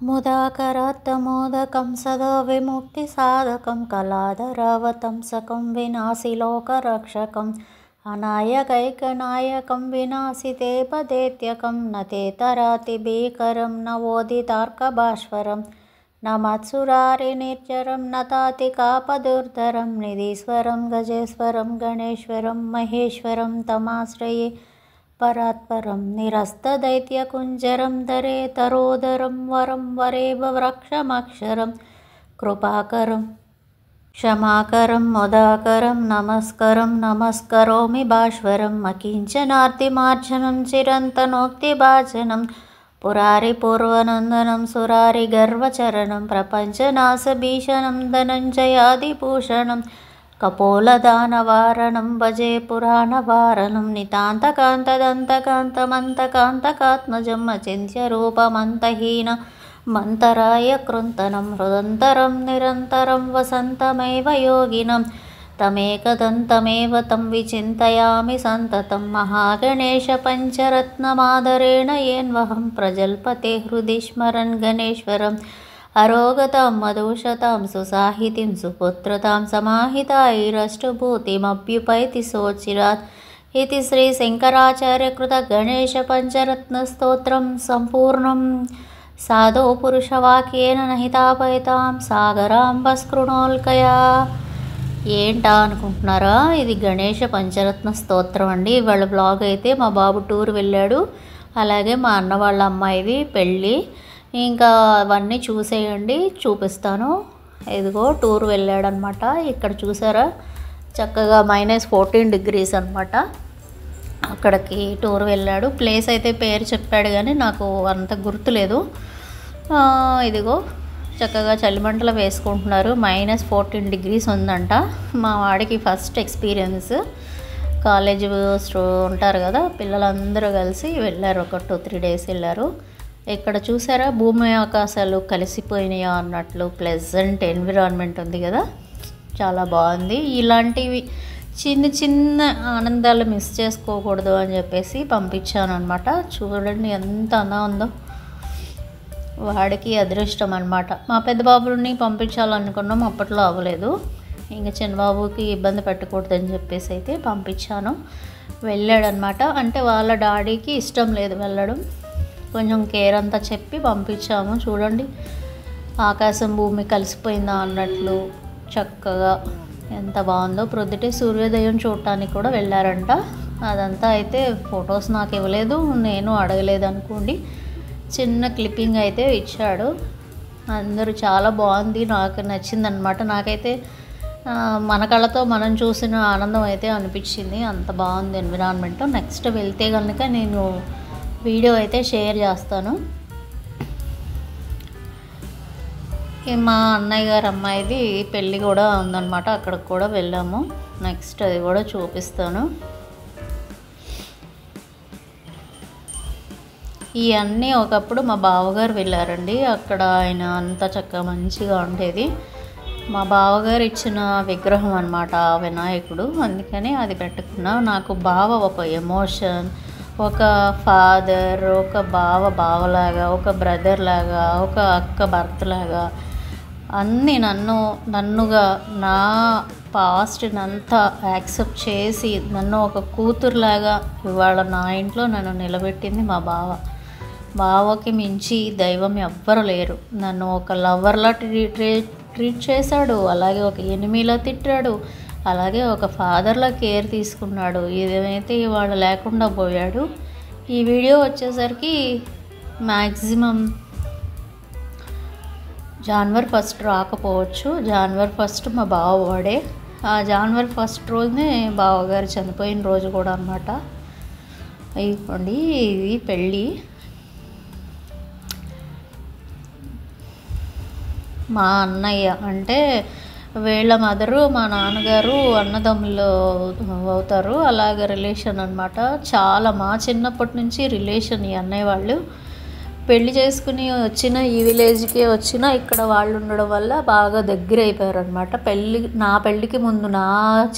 ముదాకరాత్తమోదకం సదా విముక్తిసాధకం కళాధరావతంసకం వినాశిలోకరక్షకం అనాయకైకనాయకం వినాశితే పదేత్యకం నతేతరాతి భీకరం నవోదితార్కభాస్వరం నమత్సురారి నిర్జరం నతాతి కాపదుర్ధరం నిధీశ్వరం గజేశ్వరం గణేశ్వరం మహేశ్వరం తమాశ్రయే పరాత్పరం నిరస్తదైత్యకుంజరం ధరే తరోదరం వరం వరేవ వృక్షమక్షరం కృపాకరం క్షమాకరం ముదాకరం నమస్కరం నమస్కరోమి భాస్వరం అకించనార్తిమార్జనం చిరంతనోక్తిభాజనం పురారి పూర్వనందనం సురారి గర్వచరణం ప్రపంచనాశభీషణం ధనంజయాదిభూషణం కపోలదానవారణం భజే పురాణవారణం నితాంతకాంతదంతకాంతమంతకాంతకాత్మజం అచింత్యరూపమంతహీన మంతరాయ కృంతనం హృదంతరం నిరంతరం వసంతమేవ యోగినం తమేకదంతమేవ తం విచింతయామి సంతతం మహాగణేశ పంచరత్నమాదరేణ ఏన్వహం ప్రజల్పతే హృది స్మరన్ గణేశ్వరం అరోగతాం మధుషతాం సుసాహితిం సుపుత్రతాం సమాహితాయిరష్టభూతిమభ్యుపైతి సోచిరాత్ ఇది శ్రీ శంకరాచార్యకృత గణేశ పంచరత్న స్తోత్రం సంపూర్ణం సాధో పురుషవాక్యేన నహితాపయతాం సాగరాంబస్కృణోల్కయా. ఏంటా అనుకుంటున్నారా, ఇది గణేష పంచరత్న స్తోత్రం అండి. ఇవాళ బ్లాగ్ అయితే మా బాబు టూర్ వెళ్ళాడు, అలాగే మా అన్న వాళ్ళ అమ్మాయిది పెళ్ళి, ఇంకా అవన్నీ చూసేయండి, చూపిస్తాను. ఇదిగో టూర్ వెళ్ళాడనమాట. ఇక్కడ చూసారా చక్కగా -14 degrees అనమాట. అక్కడికి టూర్ వెళ్ళాడు. ప్లేస్ అయితే పేరు చెప్పాడు కానీ నాకు అంత గుర్తులేదు. ఇదిగో చక్కగా చలిమంటలు వేసుకుంటున్నారు. -14 degrees ఉందంట. మా వాడికి ఫస్ట్ ఎక్స్పీరియన్స్. కాలేజ్ ఉంటారు కదా, పిల్లలందరూ కలిసి వెళ్ళారు. ఒక 2-3 days వెళ్ళారు. ఇక్కడ చూసారా భూమి ఆకాశాలు కలిసిపోయినాయా అన్నట్లు ప్లెజెంట్ ఎన్విరాన్మెంట్ ఉంది కదా, చాలా బాగుంది. ఇలాంటివి చిన్న చిన్న ఆనందాలు మిస్ చేసుకోకూడదు అని చెప్పేసి పంపించాను అనమాట. చూడండి ఎంత అందంగా ఉందో. వాడికి అదృష్టం అనమాట. మా పెద్ద బాబుని పంపించాలనుకున్నాం, అప్పట్లో అవ్వలేదు. ఇంకా చిన్నబాబుకి ఇబ్బంది పెట్టకూడదని చెప్పేసి అయితే పంపించాను. వెళ్ళాడనమాట. అంటే వాళ్ళ డాడీకి ఇష్టం లేదు వెళ్ళడం, కొంచెం కేర్ అంతా చెప్పి పంపించాము. చూడండి ఆకాశం భూమి కలిసిపోయిందా అన్నట్లు చక్కగా ఎంత బాగుందో. ప్రొద్దుటే సూర్యోదయం చూడటానికి కూడా వెళ్ళారంట. అదంతా అయితే ఫొటోస్ నాకు ఇవ్వలేదు, నేను అడగలేదు అనుకోండి. చిన్న క్లిప్పింగ్ అయితే ఇచ్చాడు. అందరూ చాలా బాగుంది, నాకు నచ్చిందనమాట. నాకైతే మన కళ్ళతో మనం చూసిన ఆనందం అయితే అనిపించింది. అంత బాగుంది ఎన్విరాన్మెంట్. నెక్స్ట్ వెళ్తే కనుక నేను వీడియో అయితే షేర్ చేస్తాను. మా అన్నయ్య గారు అమ్మాయిది పెళ్ళి కూడా ఉందన్నమాట, అక్కడికి కూడా వెళ్ళాము. నెక్స్ట్ అది కూడా చూపిస్తాను. ఇవన్నీ ఒకప్పుడు మా బావగారు వెళ్ళారండి. అక్కడ ఆయన అంతా చక్కగా మంచిగా ఉండేది. మా బావగారు ఇచ్చిన విగ్రహం అన్నమాట ఆ వినాయకుడు, అందుకని అది పెట్టుకున్నా. నాకు బావ ఒక ఎమోషన్, ఒక ఫాదర్, ఒక బావలాగా, ఒక బ్రదర్ లాగా, ఒక అక్క భర్త లాగా అన్నీ నన్నుగా నా పాస్ట్ని అంతా యాక్సెప్ట్ చేసి నన్ను ఒక కూతురులాగా ఇవాళ నా ఇంట్లో నన్ను నిలబెట్టింది మా బావ. బావకి మించి దైవం ఎవ్వరు లేరు. నన్ను ఒక లవర్లా ట్రీట్ చేశాడు, అలాగే ఒక ఎనిమిలా తిట్టాడు, అలాగే ఒక ఫాదర్లా కేర్ తీసుకున్నాడు. ఏదైతే ఇవాళ లేకుండా పోయాడు. ఈ వీడియో వచ్చేసరికి మ్యాక్సిమం January 1 రాకపోవచ్చు. January 1 మా బావ బర్త్డే. ఆ January 1 రోజునే బావగారు చనిపోయిన రోజు కూడా అన్నమాట. ఇదిగోండి ఇది పెళ్ళి. మా అన్నయ్య అంటే వీళ్ళ మదరు మా నాన్నగారు అన్నదమ్ములు అవుతారు, అలాగే రిలేషన్ అనమాట. చాలా మా చిన్నప్పటి నుంచి రిలేషన్. ఈ అన్నయ్య వాళ్ళు పెళ్లి చేసుకుని వచ్చిన ఈ విలేజ్కి వచ్చిన ఇక్కడ వాళ్ళు ఉండడం వల్ల బాగా దగ్గర అయిపోయారు అనమాట. నా పెళ్ళికి ముందు నా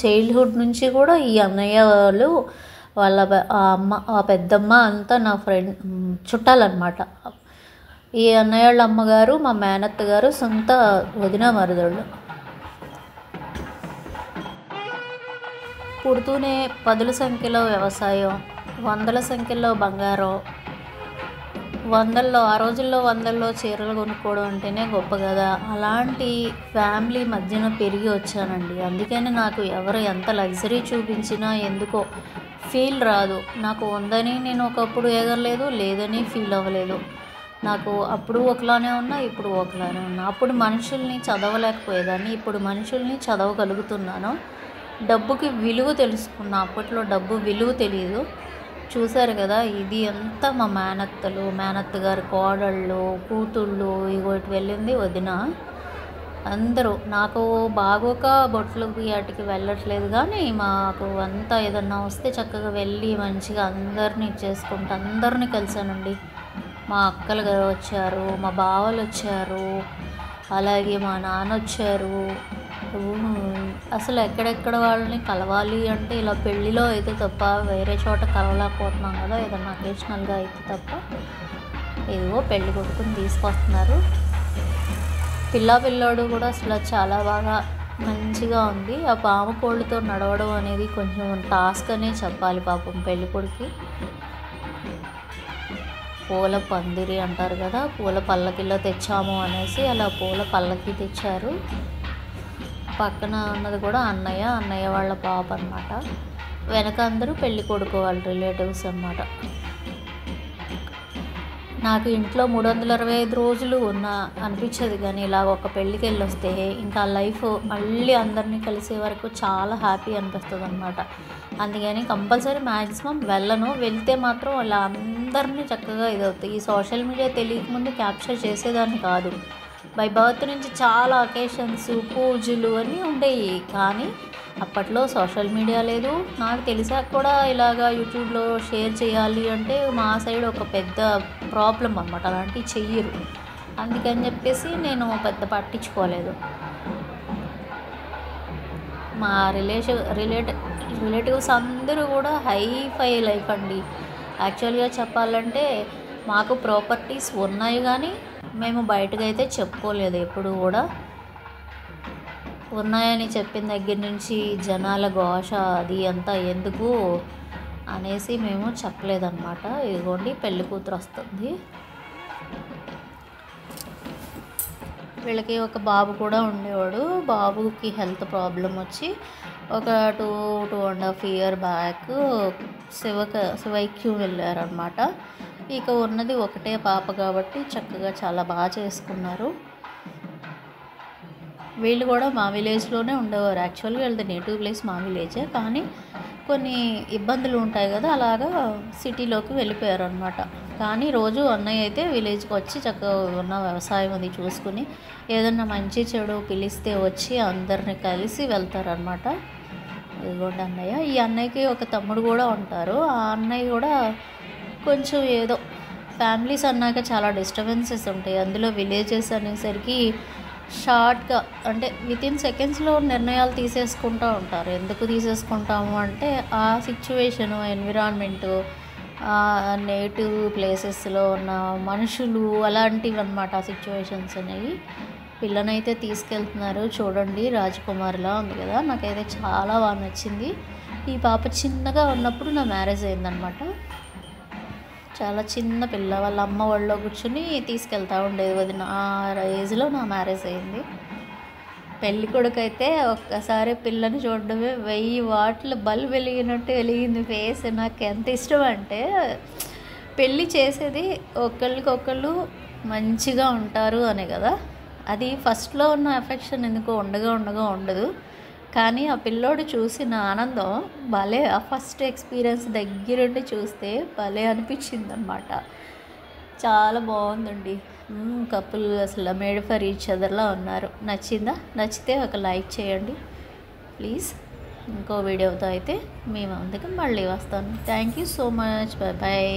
చైల్డ్హుడ్ నుంచి కూడా ఈ అన్నయ్య వాళ్ళు వాళ్ళ ఆ పెద్దమ్మ అంతా నా ఫ్రెండ్ చుట్టాలన్నమాట. ఈ అన్నయ్య వాళ్ళ అమ్మగారు మా మేనత్త గారు సొంత వదిన మరుదళ్ళు. పుడుతూనే పదుల సంఖ్యలో వ్యవసాయం, వందల సంఖ్యలో బంగారం, ఆ రోజుల్లో వందల్లో చీరలు కొనుక్కోవడం అంటేనే గొప్ప కదా. అలాంటి ఫ్యామిలీ మధ్యన పెరిగి వచ్చానండి. అందుకని నాకు ఎవరు ఎంత లగ్జరీ చూపించినా ఎందుకో ఫీల్ రాదు. నాకు ఉందని నేను ఒకప్పుడు ఎగరలేదు, లేదని ఫీల్ అవ్వలేదు. నాకు అప్పుడు ఒకలానే ఉన్నా, ఇప్పుడు ఒకలానే ఉన్నా. అప్పుడు మనుషుల్ని చదవలేకపోయేదాన్ని, ఇప్పుడు మనుషుల్ని చదవగలుగుతున్నాను. డబ్బుకి విలువ తెలుసుకున్నా. అప్పట్లో డబ్బు విలువ తెలియదు. చూశారు కదా, ఇది అంతా మా మేనత్త గారి కోడళ్ళు, కూతుళ్ళు, ఇటు వెళ్ళింది వదిన. అందరూ నాకు బాగోక బొట్లకి వాటికి వెళ్ళట్లేదు, కానీ మాకు అంతా ఏదన్నా వస్తే చక్కగా వెళ్ళి మంచిగా అందరినీ చేసుకుంటూ అందరినీ కలిసానండి. మా అక్కలు గారు వచ్చారు, మా బావలు వచ్చారు, అలాగే మా నాన్న వచ్చారు. అసలు ఎక్కడెక్కడ వాళ్ళని కలవాలి అంటే ఇలా పెళ్ళిలో అయితే తప్ప వేరే చోట కలవలేకపోతున్నాం కదా, ఏదన్నా అకేషనల్గా అయితే తప్ప. ఇదిగో పెళ్ళి కొడుకుని తీసుకొస్తున్నారు. పిల్లోడు కూడా అసలు చాలా బాగా మంచిగా ఉంది. ఆ పాము కోళ్ళతో నడవడం అనేది కొంచెం టాస్క్ అనే చెప్పాలి పాపం పెళ్ళి కొడుకు. పూల పందిరి అంటారు కదా, పూల పల్లకిలో తెచ్చాము అనేసి అలా పూల పల్లకి తెచ్చారు. పక్కన ఉన్నది కూడా అన్నయ్య వాళ్ళ పాప అన్నమాట. వెనక అందరూ పెళ్ళి కొడుకు వాళ్ళ రిలేటివ్స్ అన్నమాట. నాకు ఇంట్లో 365 రోజులు అనిపించదు, కానీ ఇలా ఒక పెళ్ళికి వెళ్ళి వస్తే ఇంకా లైఫ్ మళ్ళీ అందరినీ కలిసే వరకు చాలా హ్యాపీ అనిపిస్తుంది అన్నమాట. అందుకని కంపల్సరీ మ్యాక్సిమం వెళ్ళను. వెళ్తే మాత్రం అలా అందరినీ చక్కగా ఇదవుతాయి. ఈ సోషల్ మీడియా తెలియకముందు క్యాప్చర్ చేసేదాన్ని కాదు. బై బర్త్ నుంచి చాలా అకేషన్స్, పూజలు అన్నీ ఉండేవి, కానీ అప్పట్లో సోషల్ మీడియా లేదు. నాకు తెలిసాక కూడా ఇలాగా యూట్యూబ్లో షేర్ చేయాలి అంటే మా సైడ్ ఒక పెద్ద ప్రాబ్లం అన్నమాట, అలాంటివి చెయ్యరు. అందుకని చెప్పేసి నేను పెద్ద పట్టించుకోలేదు. మా రిలేటివ్స్ అందరూ కూడా హైఫై లైఫ్ అండి. యాక్చువల్గా చెప్పాలంటే మాకు ప్రాపర్టీస్ ఉన్నాయి, కానీ మేము బయటకైతే చెప్పుకోలేదు ఎప్పుడు కూడా. ఉన్నాయని చెప్పిన దగ్గర నుంచి జనాల ఘోష అది అంతా ఎందుకు అనేసి మేము చెప్పలేదన్నమాట. ఇదిగోండి పెళ్ళి కూతురు వస్తుంది. వీళ్ళకి ఒక బాబు కూడా ఉండేవాడు. బాబుకి హెల్త్ ప్రాబ్లం వచ్చి ఒక 2.5 years బ్యాక్ శివైక్యం వెళ్ళారనమాట. ఇక ఉన్నది ఒకటే పాప కాబట్టి చక్కగా చాలా బాగా చేసుకున్నారు. వీళ్ళు కూడా మా విలేజ్లోనే ఉండేవారు. యాక్చువల్గా వీళ్ళది నేటివ్ ప్లేస్ మా విలేజే, కానీ కొన్ని ఇబ్బందులు ఉంటాయి కదా, అలాగా సిటీలోకి వెళ్ళిపోయారు అనమాట. కానీ రోజు అన్నయ్య అయితే విలేజ్కి వచ్చి చక్కగా ఉన్న వ్యవసాయం అది చూసుకుని ఏదన్నా మంచి చెడు పిలిస్తే వచ్చి అందరిని కలిసి వెళ్తారనమాట. ఇదిగోండి అన్నయ్య. ఈ అన్నయ్యకి ఒక తమ్ముడు కూడా ఉంటారు. ఆ అన్నయ్య కూడా కొంచెం ఏదో ఫ్యామిలీస్ అన్నాక చాలా డిస్టర్బెన్సెస్ ఉంటాయి. అందులో విలేజెస్ అనేసరికి షార్ట్గా అంటే వితిన్ సెకండ్స్లో నిర్ణయాలు తీసేసుకుంటూ ఉంటారు. ఎందుకు తీసేసుకుంటాము అంటే ఆ సిచ్యువేషను, ఎన్విరాన్మెంటు, నేటివ్ ప్లేసెస్లో ఉన్న మనుషులు అలాంటివి అన్నమాట ఆ సిచ్యువేషన్స్ అనేవి. పిల్లనైతే తీసుకెళ్తున్నారు చూడండి, రాజకుమారిలా ఉంది కదా, నాకైతే చాలా బాగా నచ్చింది. ఈ పాప చిన్నగా ఉన్నప్పుడు నా మ్యారేజ్ అయిందనమాట. చాలా చిన్న పిల్ల, వాళ్ళ అమ్మ వాళ్ళలో కూర్చొని తీసుకెళ్తూ ఉండేది. వదిన ఆ ఏజ్లో నా మ్యారేజ్ అయింది. పెళ్ళి కొడుకు అయితే ఒక్కసారి పిల్లని చూడడమే 1000 వాట్ల బల్బ్ వెలిగినట్టు వెలిగింది ఫేస్. నాకు ఎంత ఇష్టం అంటే పెళ్ళి చేసేది ఒకళ్ళకొకళ్ళు మంచిగా ఉంటారు అనే కదా. అది ఫస్ట్లో ఉన్న ఎఫెక్షన్ ఎందుకో ఉండగా ఉండదు, కానీ ఆ పిల్లోడు చూసిన ఆనందం భలే. ఆ ఫస్ట్ ఎక్స్పీరియన్స్ దగ్గరుండి చూస్తే భలే అనిపించింది అనమాట. చాలా బాగుందండి. కపుల్ అసలు మేడ్ ఫర్ ఈచ్ అదర్లా ఉన్నారు. నచ్చిందా? నచ్చితే ఒక లైక్ చేయండి ప్లీజ్. ఇంకో వీడియోతో అయితే మీ ముందుకు మళ్ళీ వస్తాను. Thank you so much. Bye bye.